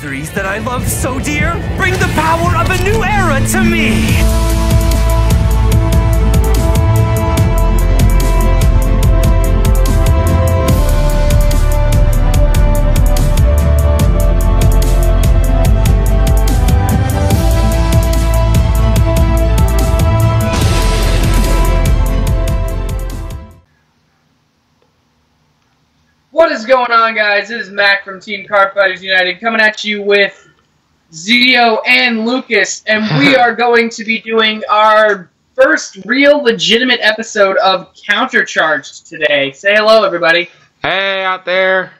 victories that I love so dear bring the power of a new era to me! What is going on, guys? This is Mac from Team Cardfighters United coming at you with Zio and Lucas, and we are going to be doing our first real legitimate episode of Countercharged today. Say hello, everybody. Hey, out there.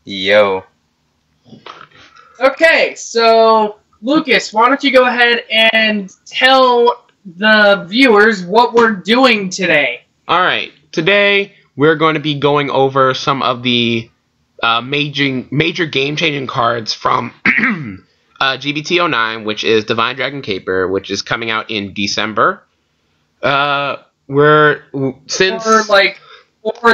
Yo. Okay, so Lucas, why don't you go ahead and tell the viewers what we're doing today? Alright, today we're going to be going over some of the major game-changing cards from GBT09, which is Divine Dragon Caper, which is coming out in December. Or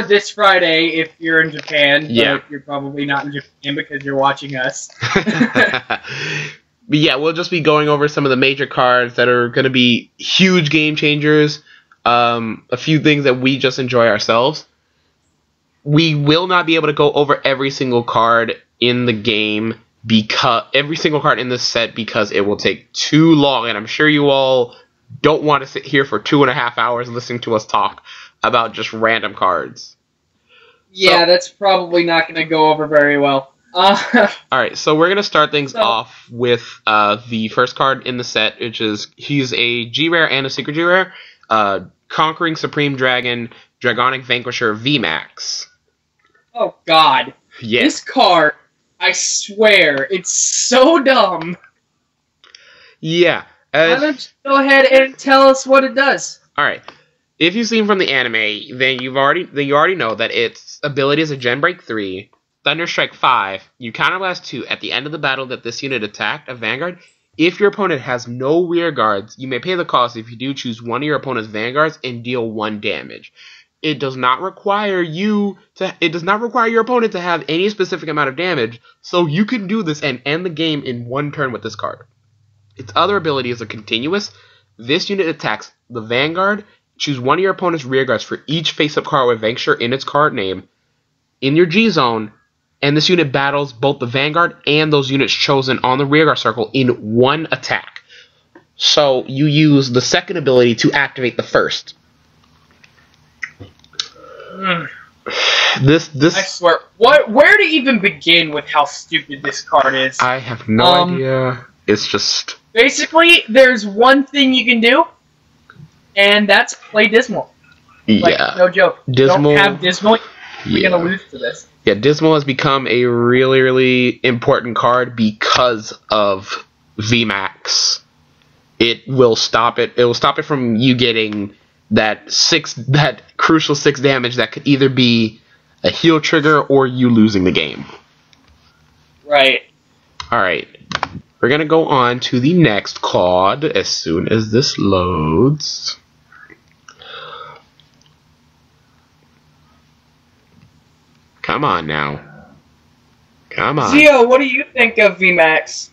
this Friday if you're in Japan. Yeah. But you're probably not in Japan because you're watching us. But yeah, we'll just be going over some of the major cards that are going to be huge game changers. A few things that we just enjoy ourselves. We will not be able to go over every single card in the game, because every single card in this set, because it will take too long, and I'm sure you all don't want to sit here for 2.5 hours listening to us talk about just random cards. Yeah, that's probably not going to go over very well. Alright, so we're going to start things off with the first card in the set, which is, he's a G-Rare and a Secret G-Rare. Conquering Supreme Dragon, Dragonic Vanquisher VMAX. Oh, God. Yeah. This card, I swear, it's so dumb. Yeah. Why don't you go ahead and tell us what it does? Alright. If you've seen from the anime, then you already know that its ability is a Gem Break 3, Thunderstrike 5, you counterblast 2 at the end of the battle that this unit attacked, a Vanguard. If your opponent has no rear guards, you may pay the cost. If you do, choose one of your opponent's vanguards and deal 1 damage. It does not require your opponent to have any specific amount of damage, so you can do this and end the game in 1 turn with this card. Its other abilities are continuous. This unit attacks the Vanguard. Choose one of your opponent's rear guards for each face-up card with Vanquisher in its card name in your G zone. And this unit battles both the Vanguard and those units chosen on the rearguard circle in 1 attack. So you use the second ability to activate the first. This I swear, where to even begin with how stupid this card is? I have no idea. It's just... Basically, there's one thing you can do, and that's play Dismal. Yeah. Like, no joke. Dismal... Don't have Dismal, you're going to lose to this. Yeah, Dismal has become a really, really important card because of VMAX. It will stop it. It will stop it from you getting that crucial 6 damage that could either be a heal trigger or you losing the game. Right. Alright. We're gonna go on to the next card as soon as this loads. Come on now. Come on. Zio, what do you think of VMAX?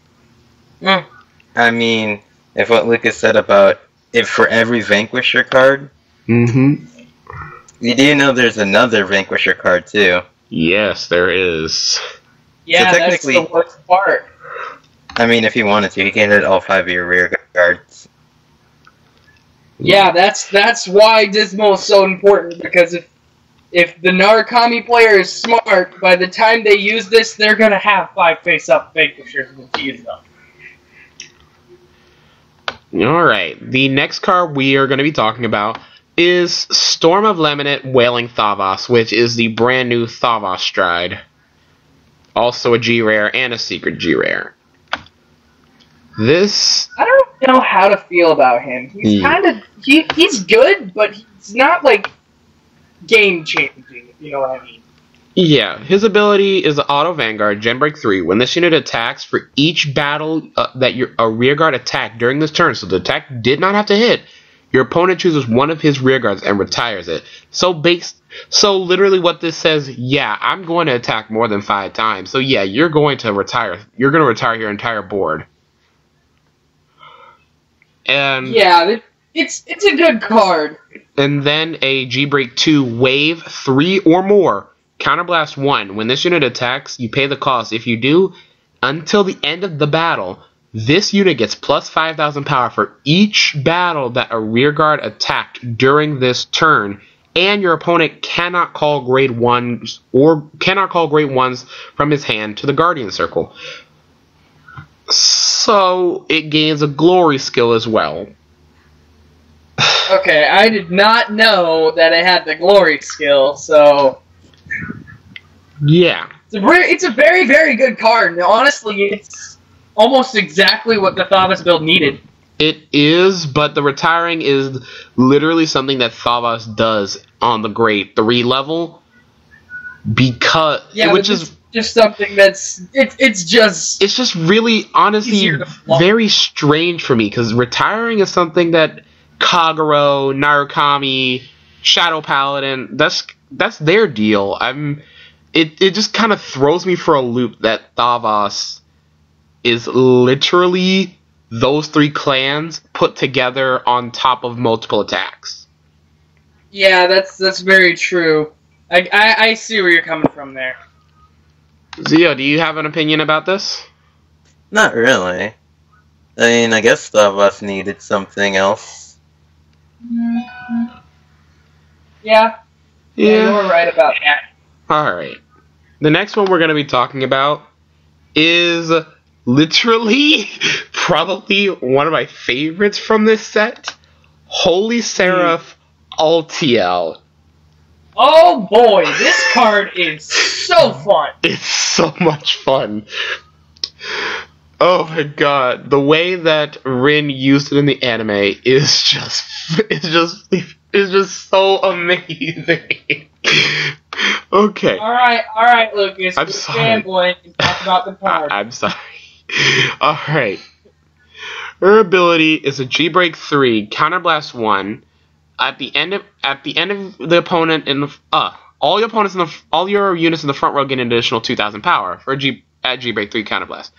I mean, if what Lucas said about if for every Vanquisher card, you do know there's another Vanquisher card too. Yes, there is. Yeah, so that's the worst part. I mean, if he wanted to, he can hit all 5 of your rear guards. Yeah, that's why Dismal is so important, because if the Narukami player is smart, by the time they use this, they're going to have 5 face-up Vanquishers with use them. Alright, the next card we are going to be talking about is Storm of Lemonette Wailing Thavas, which is the brand new Thavas Stride. Also a G-Rare and a Secret G-Rare. This... I don't know how to feel about him. He's he's good, but he's not, like, game-changing, if you know what I mean. Yeah, his ability is the Auto Vanguard, Gem Break 3. When this unit attacks, for each battle that a rearguard attacked during this turn, so the attack did not have to hit, your opponent chooses one of his rearguards and retires it. So So literally what this says, yeah, I'm going to attack more than 5 times. So yeah, you're going to retire. You're going to retire your entire board. And yeah, it's a good card. And then a G-Break 2 Wave 3 or more. Counterblast 1. When this unit attacks, you pay the cost. If you do, until the end of the battle, this unit gets plus 5,000 power for each battle that a rearguard attacked during this turn. And your opponent cannot call grade 1s from his hand to the Guardian Circle. So it gains a glory skill as well. Okay, I did not know that it had the glory skill, so yeah. It's a very, very good card. And honestly, it's almost exactly what the Thavas build needed. It is, but the retiring is literally something that Thavas does on the grade 3 level, because which is just something that's it's just really honestly very strange for me, because retiring is something that Kagero, Narukami, Shadow Paladin, that's their deal. It just kind of throws me for a loop that Thavas is literally those 3 clans put together on top of multiple attacks. Yeah, that's very true. I see where you're coming from there. Zio, do you have an opinion about this? Not really. I mean, I guess Thavas needed something else. Yeah, you're right about that. Alright. The next one we're going to be talking about is literally probably one of my favorites from this set. Holy Seraph Altiel. Oh boy, this card is so fun. It's so much fun. Oh my god, the way that Rin used it in the anime is just so amazing. Okay. All right, Lucas. I'm We're sorry. fanboying and talk about the card. I'm sorry. Alright. Her ability is a G-Break 3, Counterblast 1. At the end of the opponent in the all your units in the front row get an additional 2,000 power for at G-Break 3 Counterblast.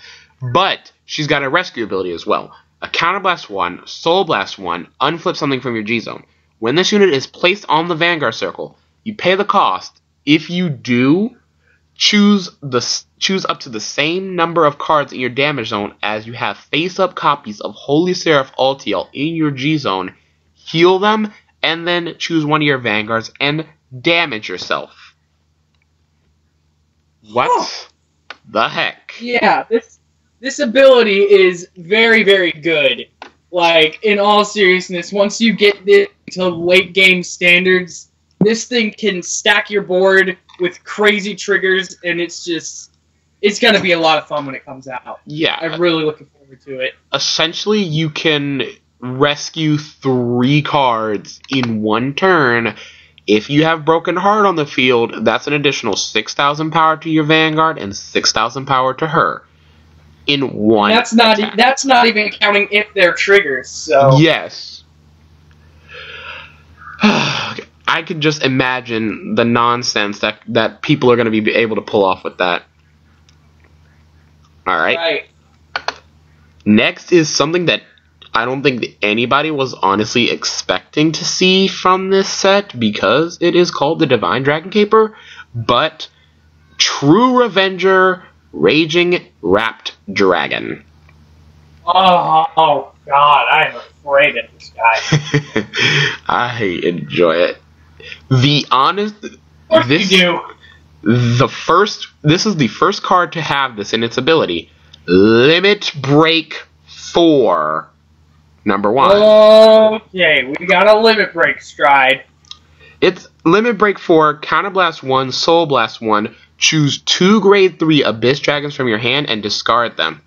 But she's got a rescue ability as well. A Counterblast 1, Soul Blast 1, unflip something from your G-Zone. When this unit is placed on the Vanguard Circle, you pay the cost. If you do, choose up to the same number of cards in your damage zone as you have face-up copies of Holy Seraph Altiel in your G-Zone. Heal them, and then choose one of your Vanguards and damage yourself. What the heck? Yeah, this ability is very, very good. Like, in all seriousness, once you get this to late game standards, this thing can stack your board with crazy triggers, and it's gonna be a lot of fun when it comes out. Yeah. I'm really looking forward to it. Essentially, you can rescue 3 cards in one turn. If you have Broken Heart on the field, that's an additional 6,000 power to your Vanguard and 6,000 power to her. In one attack. That's not even counting if they're triggers, so... Yes. I could just imagine the nonsense that people are going to be able to pull off with that. Alright. Right. Next is something that I don't think anybody was honestly expecting to see from this set, because it is called the Divine Dragon Caper, but True Revenger Raging Wrapped Dragon. Oh God, I'm afraid of this guy. I enjoy it. Of course you do. This is the first card to have this in its ability. Limit Break 4. Number 1. Okay, we got a Limit Break Stride. It's Limit Break 4, Counterblast 1, Soul Blast 1. Choose 2 Grade 3 Abyss Dragons from your hand and discard them.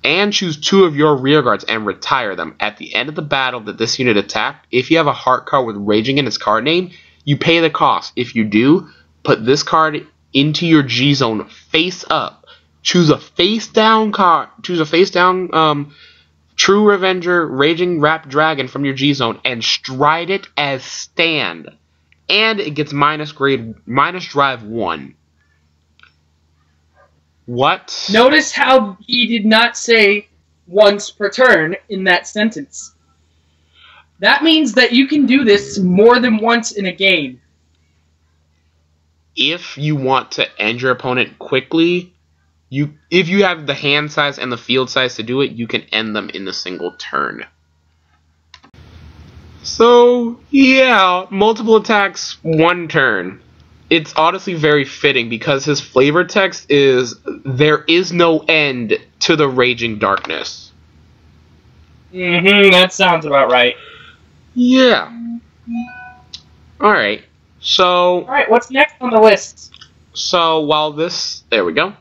And choose 2 of your rearguards and retire them. At the end of the battle that this unit attacked, if you have a heart card with Raging in its card name, you pay the cost. If you do, put this card into your G-Zone face up. Choose a face down card. Choose a face down True Revenger Raging Wrapped Dragon from your G-Zone and stride it as stand. and it gets minus drive 1. What? Notice how he did not say once per turn in that sentence. That means that you can do this more than once in a game. If you want to end your opponent quickly, if you have the hand size and the field size to do it, you can end them in a single turn. So, yeah, multiple attacks, 1 turn. It's honestly very fitting because his flavor text is, "There is no end to the raging darkness." That sounds about right. Yeah. Alright, so... Alright, what's next on the list? So, while this... There we go.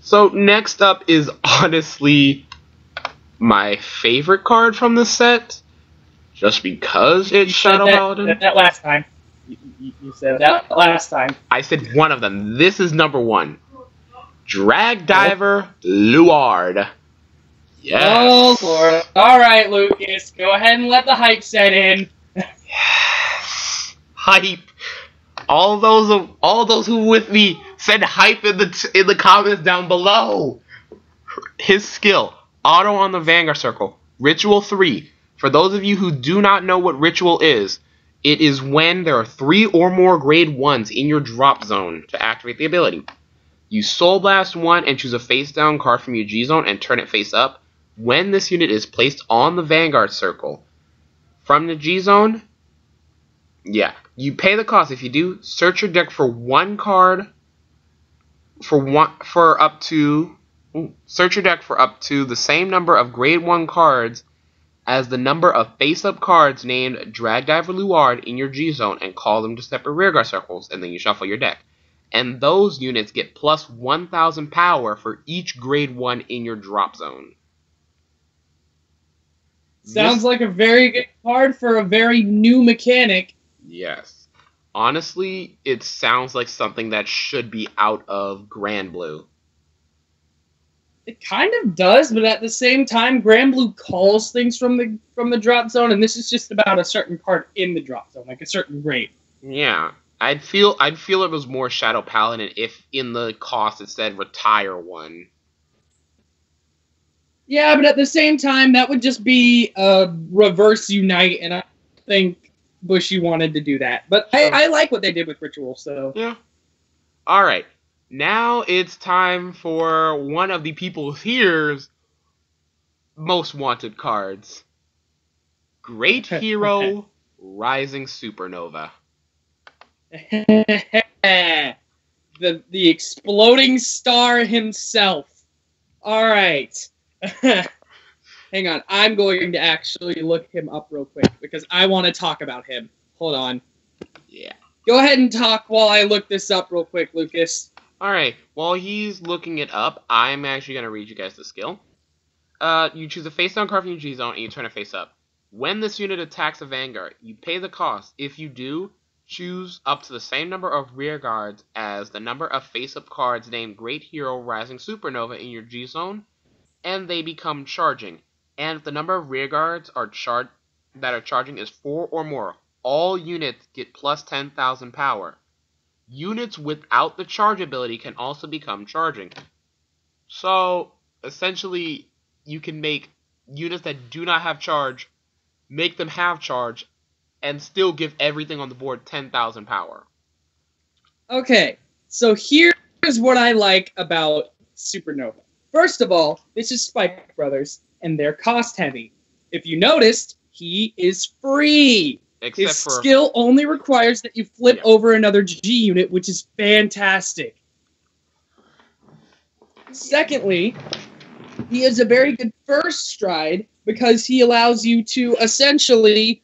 So, next up is honestly my favorite card from the set. Just because it's Shadow Paladin. That last time. You said that last time. I said one of them. This is number 1. Drag Diver Luard. Yes. Oh, Lord. Alright, Lucas. Go ahead and let the hype set in. Yes. Hype. All those who with me said hype in the comments down below. His skill. Auto on the Vanguard Circle. Ritual 3. For those of you who do not know what Ritual is, it is when there are 3 or more grade 1s in your drop zone to activate the ability. You Soul Blast 1 and choose a face down card from your G zone and turn it face up when this unit is placed on the Vanguard Circle. From the G zone, yeah, you pay the cost. If you do, search your deck for 1 card search your deck for up to the same number of grade 1 cards as the number of face-up cards named Drag Diver Luard in your G-Zone and call them to separate rearguard circles, and then you shuffle your deck. And those units get plus 1,000 power for each grade 1 in your drop zone. Sounds like a very good card for a very new mechanic. Yes. Honestly, it sounds like something that should be out of Grand Blue. It kind of does, but at the same time, Grand Blue calls things from the drop zone, and this is just about a certain card in the drop zone, like a certain grade. Yeah, I'd feel it was more Shadow Paladin if in the cost it said retire 1. Yeah, but at the same time, that would just be a reverse unite, and I think Bushy wanted to do that. But I like what they did with Ritual, so... Yeah. Alright. Now it's time for one of the people here's most wanted cards. Great Hero Rising Supernova. the exploding star himself. Alright. Hang on, I'm going to actually look him up real quick because I want to talk about him. Hold on. Yeah. Go ahead and talk while I look this up real quick, Lucas. Alright, while he's looking it up, I'm actually going to read you guys the skill. You choose a face-down card from your G-Zone and you turn it face up. When this unit attacks a Vanguard, you pay the cost. If you do, choose up to the same number of rear guards as the number of face-up cards named Great Hero Rising Supernova in your G-Zone, and they become charging. And if the number of rear guards that are charging is 4 or more, all units get plus 10,000 power. Units without the charge ability can also become charging. So, essentially, you can make units that do not have charge, make them have charge, and still give everything on the board 10,000 power. Okay, so here's what I like about Supernova. First of all, this is Spike Brothers, and they're cost-heavy. If you noticed, he is free. His skill only requires that you flip over another G unit, which is fantastic. Secondly, he has a very good first stride because he allows you to essentially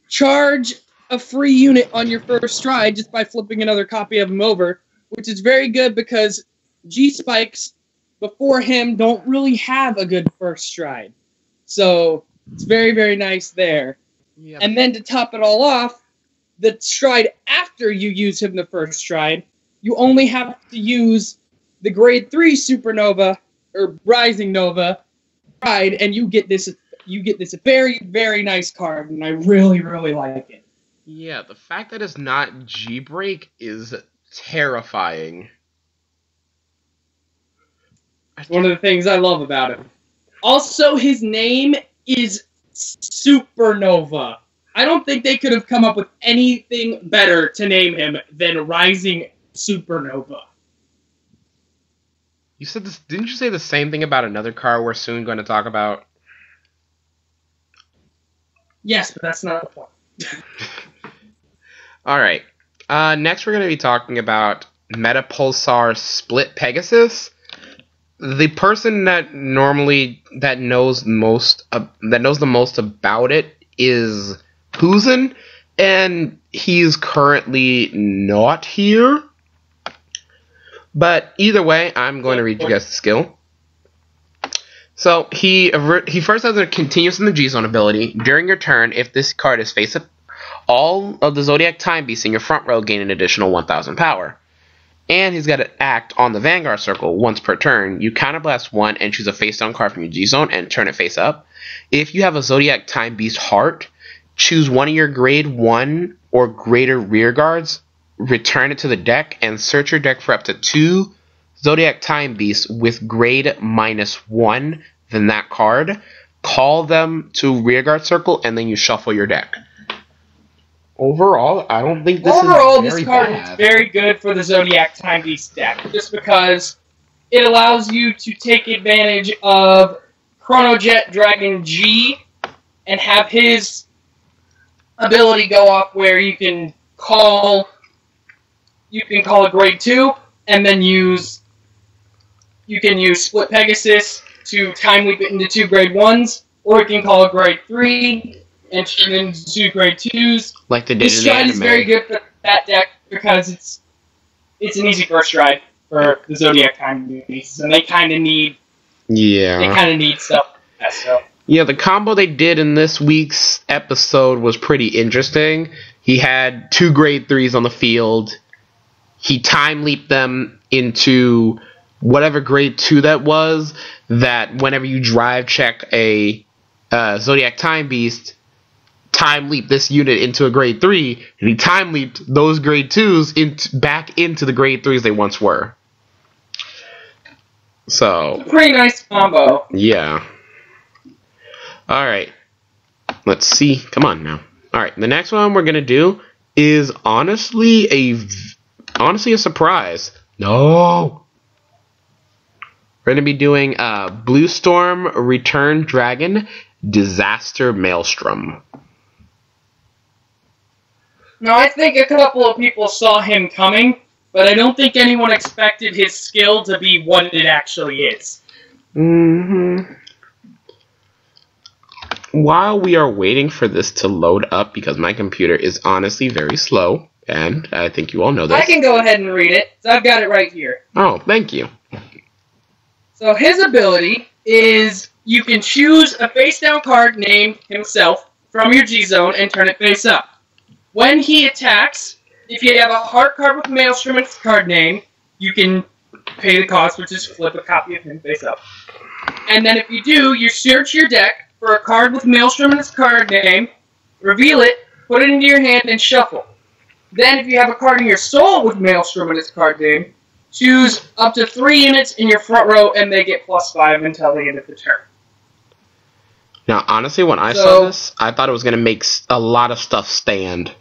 charge a free unit on your first stride just by flipping another copy of him over, which is very good because G-Spikes before him don't really have a good first stride. So it's very, very nice there. Yep. And then to top it all off, the stride after you use him the first stride, you only have to use the grade 3 Supernova or Rising Nova stride, and you get this very, very nice card, and I really, really like it. Yeah, the fact that it's not G-Break is terrifying. It's one of the things I love about him. Also, his name is Supernova. I don't think they could have come up with anything better to name him than Rising Supernova. You said this, didn't you say the same thing about another car we're soon going to talk about? Yes, but that's not the point. Alright. Next we're going to be talking about Metapulsar Split Pegasus. The person that knows the most about it is Huzen, and he's currently not here. But either way, I'm going to read you guys the skill. So he first has a continuous in the G-Zone ability. During your turn, if this card is face up, all of the Zodiac Time Beasts in your front row gain an additional 1,000 power. And he's got to act on the Vanguard circle once per turn. You counterblast one and choose a face-down card from your G-Zone and turn it face up. If you have a Zodiac Time Beast Heart, choose one of your grade 1 or greater rear guards, return it to the deck, and search your deck for up to 2 Zodiac Time Beasts with grade -1 than that card. Call them to rearguard circle, and then you shuffle your deck. Overall, I don't think this is this card is very good for the Zodiac Time Beast deck, just because it allows you to take advantage of Chronojet Dragon G and have his ability go off where you can call a grade 2 and then you can use Split Pegasus to time leap it into 2 grade 1s, or you can call a grade 3 and turn it into 2 grade 2s. Like they did This in the stride anime. is very good for that deck because it's an easy first stride for the Zodiac Time Beasts, and they kind of need stuff like that. So. Yeah, the combo they did in this week's episode was pretty interesting. He had 2 grade 3s on the field. He time leaped them into whatever grade 2 that was, that whenever you drive check a Zodiac Time Beast, time leap this unit into a grade 3, and he time leaped those grade 2s back into the grade 3s they once were. So, pretty nice combo. Yeah. Alright. Let's see. Come on now. Alright, the next one we're going to do is honestly a surprise. No! We're going to be doing Blue Storm Return Dragon Disaster Maelstrom. Now, I think a couple of people saw him coming, but I don't think anyone expected his skill to be what it actually is. Mm-hmm. While we are waiting for this to load up, because my computer is honestly very slow, and I think you all know this. I can go ahead and read it, so I've got it right here. Oh, thank you. So his ability is you can choose a face-down card named himself from your G-Zone and turn it face up. When he attacks, if you have a heart card with Maelstrom in its card name, you can pay the cost, which is flip a copy of him face up. And then if you do, you search your deck for a card with Maelstrom in its card name, reveal it, put it into your hand, and shuffle. Then if you have a card in your soul with Maelstrom in its card name, choose up to 3 units in your front row, and they get +5 until the end of the turn. Now, honestly, when I saw this, I thought it was going to make a lot of stuff stand.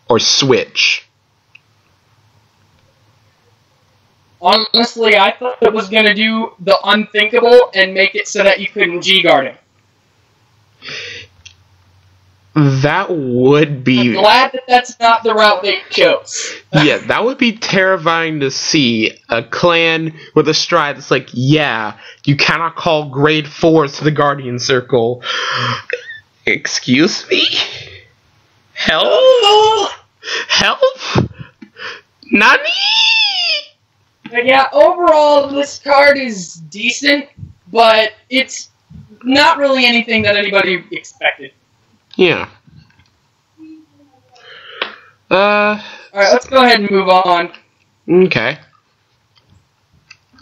Or switch. Honestly, I thought it was going to do the unthinkable and make it so that you couldn't G-guard him. That would be... I'm glad that that's not the route they chose. Yeah, that would be terrifying to see. A clan with a stride that's like, yeah, you cannot call grade 4s to the Guardian Circle. Excuse me? Help? Help? Nani? But yeah, overall, this card is decent, but it's not really anything that anybody expected. Yeah. Alright, let's go ahead and move on. Okay.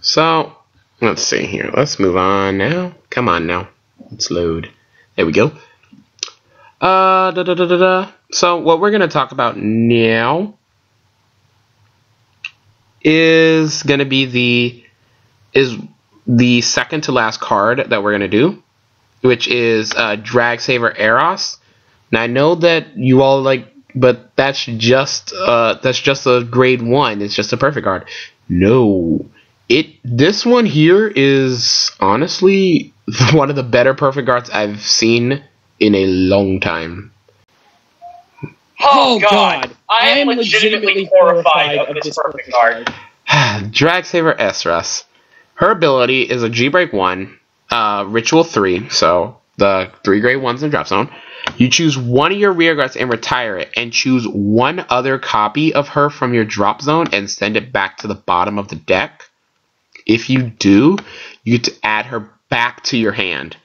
So, let's see here. Let's move on now. Come on now. Let's load. There we go. So what we're gonna talk about now is gonna be the second to last card that we're gonna do, which is Dragsaver Eros. Now I know that you all but that's just a grade 1. It's just a perfect card. No, this one here is honestly one of the better perfect cards I've seen in a long time. Oh God, I am legitimately horrified of this perfect card. Dragsaver Esras. Her ability is a G-Break 1, Ritual 3, so the 3 grade 1s in the drop zone. You choose one of your rear guards and retire it, and choose one other copy of her from your drop zone and send it back to the bottom of the deck. If you do, you get to add her back to your hand.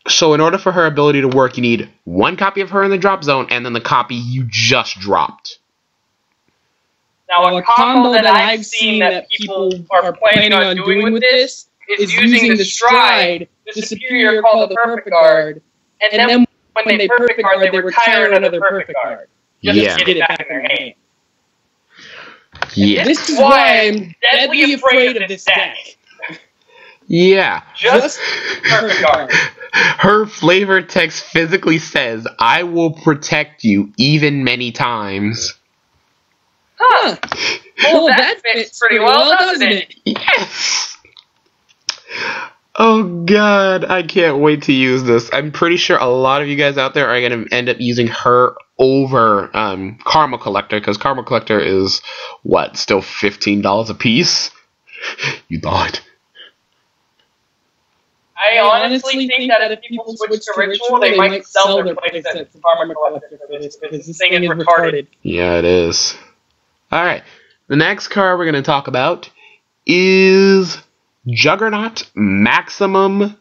So in order for her ability to work, you need one copy of her in the drop zone and then the copy you just dropped. Now, a combo that I've seen that people are planning on doing with this is using the Stride, the superior called the Perfect Guard, and then when they Perfect Guard, they retire another Perfect Guard. Just to get it back in their hand. Yeah. This is why I'm deadly afraid of this deck. Yeah. Just Perfect Guard. Her flavor text physically says, "I will protect you even many times." Huh. Well, that fits pretty well, doesn't it? Yes! Oh god, I can't wait to use this. I'm pretty sure a lot of you guys out there are going to end up using her over Karma Collector, because Karma Collector is, what, still $15 a piece? You thought. I honestly think that if people switch to Ritual, they might sell their playsets to Karma Collector for this, because this thing is retarded. Yeah, it is. Alright, the next card we're going to talk about is Juggernaut Maximum.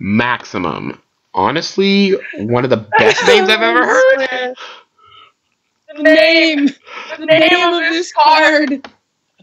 Honestly, one of the best names I've ever heard. The name of this card.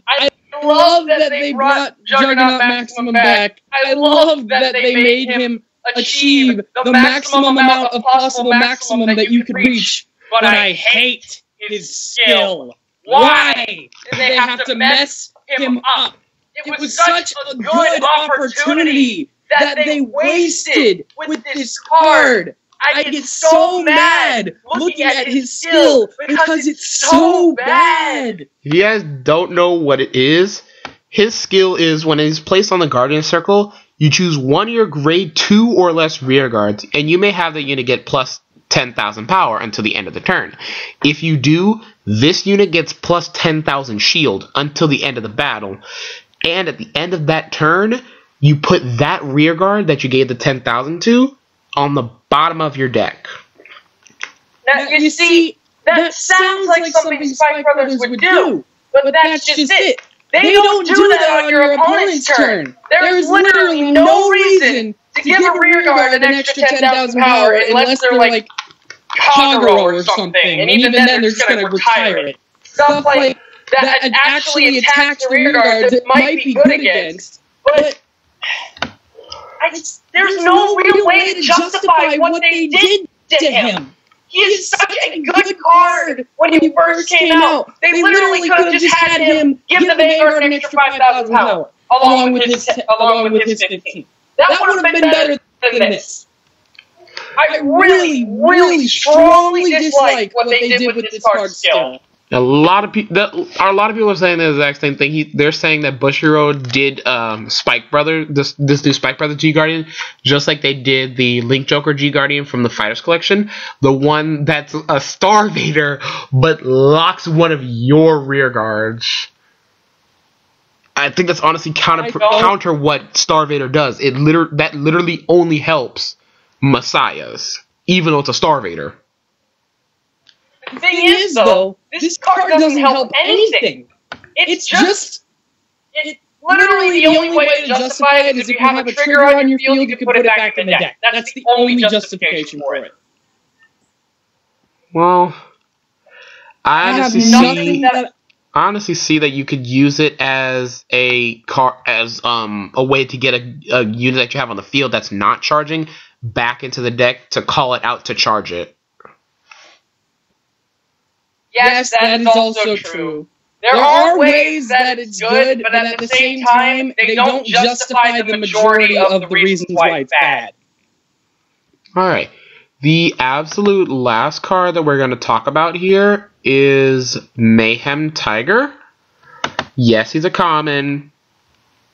I love that they brought Juggernaut Maximum back. I love that they made him achieve the maximum amount of possible maximum that you could reach. But I hate his skill. Why did they have to mess him up? It was such a good opportunity that they wasted with this card. I get so mad looking at his skill because it's so bad. If you guys don't know what it is, his skill is when he's placed on the Guardian Circle, you choose one of your grade 2 or less rear guards, and you may have the unit get plus 10,000 power until the end of the turn. If you do, this unit gets plus 10,000 shield until the end of the battle. And at the end of that turn, you put that rear guard that you gave the 10,000 to on the bottom of your deck. Now, you see, that sounds like something Spike Brothers would do, but that's just it. They don't do that on your opponent's turn. There's literally no reason to give a rear guard an extra 10,000 power unless they're like Kagero or something, and even then they're just going to retire it. Stuff like that actually attacks the rear guards that might be good against, but there's no real way to justify what they did to him. He is such a good card when he first came out. They literally could have just had him give the Vanguard an extra 5,000 power, along with his 15. That would have been better than this. I really, really strongly dislike what they did with this card skill. A lot of people are saying the exact same thing. They're saying that Bushiroad did Spike Brother, this new Spike Brother G Guardian, just like they did the Link Joker G Guardian from the Fighters collection, the one that's a Star Vader but locks one of your rear guards. I think that's honestly counter what Star Vader does. That literally only helps Messiahs, even though it's a Star Vader. The thing is, though, this card doesn't help anything. It's just... literally, the only way to justify it is if you have a trigger on your field, you can put it back in the deck. That's the only justification for it. Well, I honestly see that you could use it as a way to get a unit that you have on the field that's not charging back into the deck to call it out to charge it. Yes, that is also true. There are ways that it's good, but at the same time, they don't justify the majority of the reasons why it's bad. Alright. The absolute last card that we're going to talk about here is Mayhem Tiger. Yes, he's a common.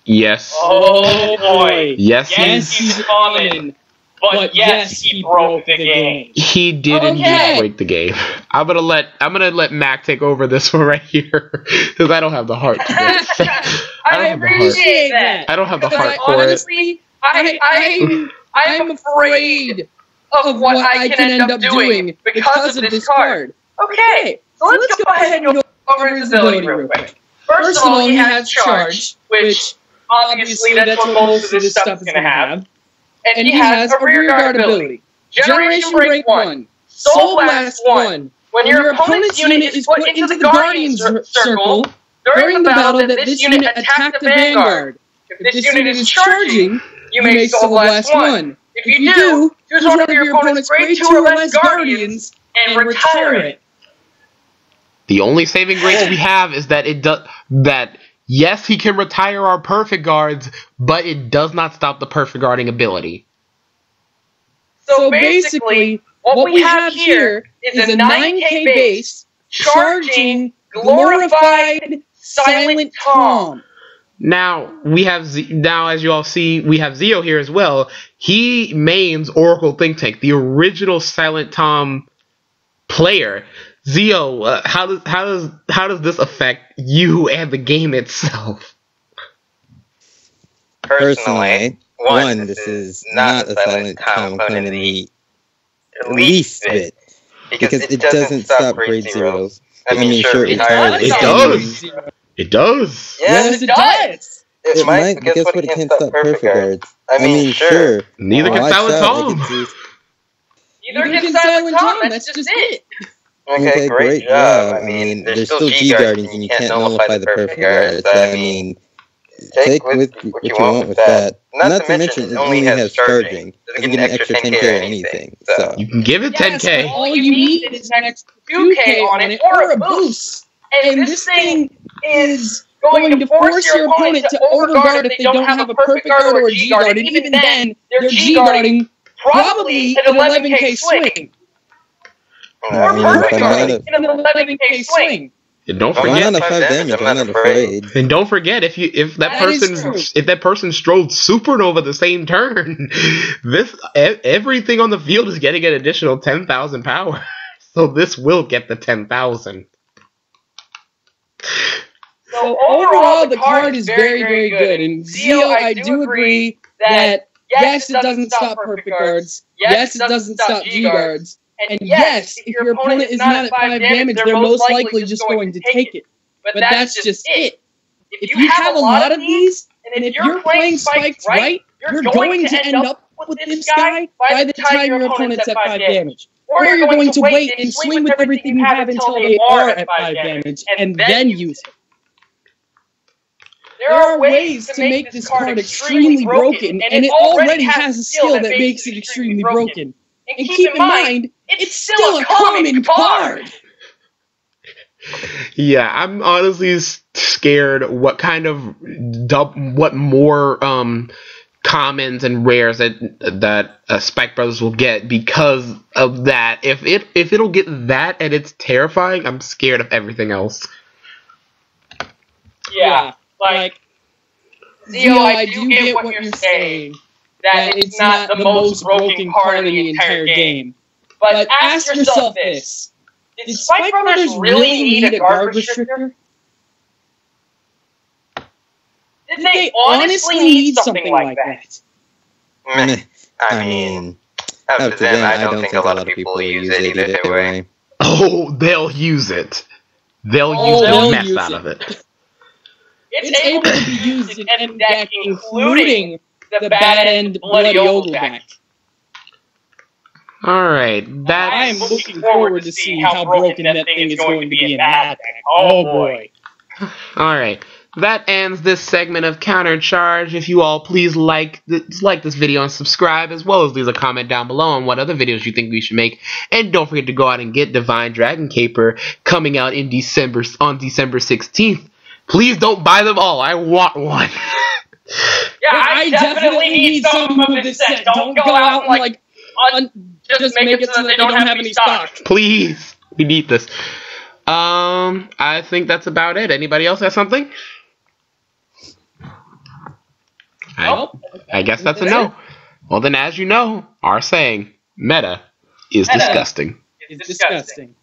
Yes. Oh boy. Yes, he's common. But yes, he broke the game. He did indeed break the game. I'm gonna let Mac take over this one right here because I don't have the heart to do it. I appreciate that. I don't have the heart for honestly, I'm afraid of what I can end up doing because of this card. Okay, so let's go ahead and go over his ability real quick. First of all, he has Charge, which obviously that's what most of this stuff is going to have. And he has a rear guard ability. Generation Break 1. Soul Blast 1. When your opponent's unit is put into the Guardian's circle during the battle that this unit attacked the Vanguard. If this unit is charging, you make Soul Blast 1. If you do, choose one of your opponent's Grade 2 or less Guardians and retire it. The only saving grace we have is that yes, he can retire our perfect guards, but it does not stop the perfect guarding ability. So basically, what we have here is a 9k base, charging, glorified, Silent Tom. Now, as you all see, we have Zio here as well. He mains Oracle Think Tank, the original Silent Tom player. Zio, how does this affect you and the game itself? Personally, one, this is not a Silent Tom component in the least bit, because it doesn't stop grade zeros. I mean, sure, it does. It does. Yes, it does. It might, but guess what? It can't stop perfect guards. I mean, sure. Neither can Silent Tom. Neither can Silent Tom. That's just it. Okay, great job. I mean, there's still G-Guardians and you can't nullify the perfect guards. I mean, take with what you want with that. Not to mention, it only has charging. It doesn't get an extra 10k or anything. So you can give it 10k. All you need is an extra 2k on it or a boost. And this thing is going to force your opponent to overguard if they don't have a perfect guard or a G-Guard. And even then, they're G-Guarding probably an 11k swing. Or perfect guard in an 11k swing. And don't forget, I'm not 5 damage. I'm not afraid. And don't forget, if that person strolled Supernova the same turn, everything on the field is getting an additional 10,000 power. So this will get the 10,000. So overall, the card is very, very good. And Zio, I do agree that yes, it doesn't stop perfect guards. Yes, it doesn't stop G guards. And yes, if your opponent is not at 5 damage, they're most likely just going to take it. But that's just it. If you have a lot of these, and if you're playing spikes right, you're going to end up with this guy by the time your opponent's at 5 damage. Or you're going to wait and swing with everything you have until they are at 5 damage, and then use it. There are ways to make this card extremely broken, and it already has a skill that makes it extremely broken. And keep in mind, it's still a common card! Yeah, I'm honestly scared what more commons and rares that Spike Brothers will get because of that. If it'll get that and it's terrifying, I'm scared of everything else. Yeah, like Zio, I do get what you're saying. That it's not the most broken card in the entire game. But ask yourself this. Did Spike Brothers really need a guard restrictor? Did they honestly need something like that? I mean, up to them, I don't think a lot of people use it either way. Oh, they'll use it. They'll use the mess out of it. It's able to be used in any deck, including the bad end Bloody Ogle deck. Alright, I'm looking forward to seeing how broken that thing is going to be in that deck. Oh boy. Alright, that ends this segment of Countercharge. If you all please like this video and subscribe, as well as leave a comment down below on what other videos you think we should make. And don't forget to go out and get Divine Dragon Caper coming out in December 16th. Please don't buy them all. I want one. Yeah, I definitely need some of this set. Don't go out and just make it so that they don't have any stock. Please, we need this. I think that's about it. Anybody else have something? I guess that's a no. Well then, as you know, our saying, meta is disgusting. It's disgusting.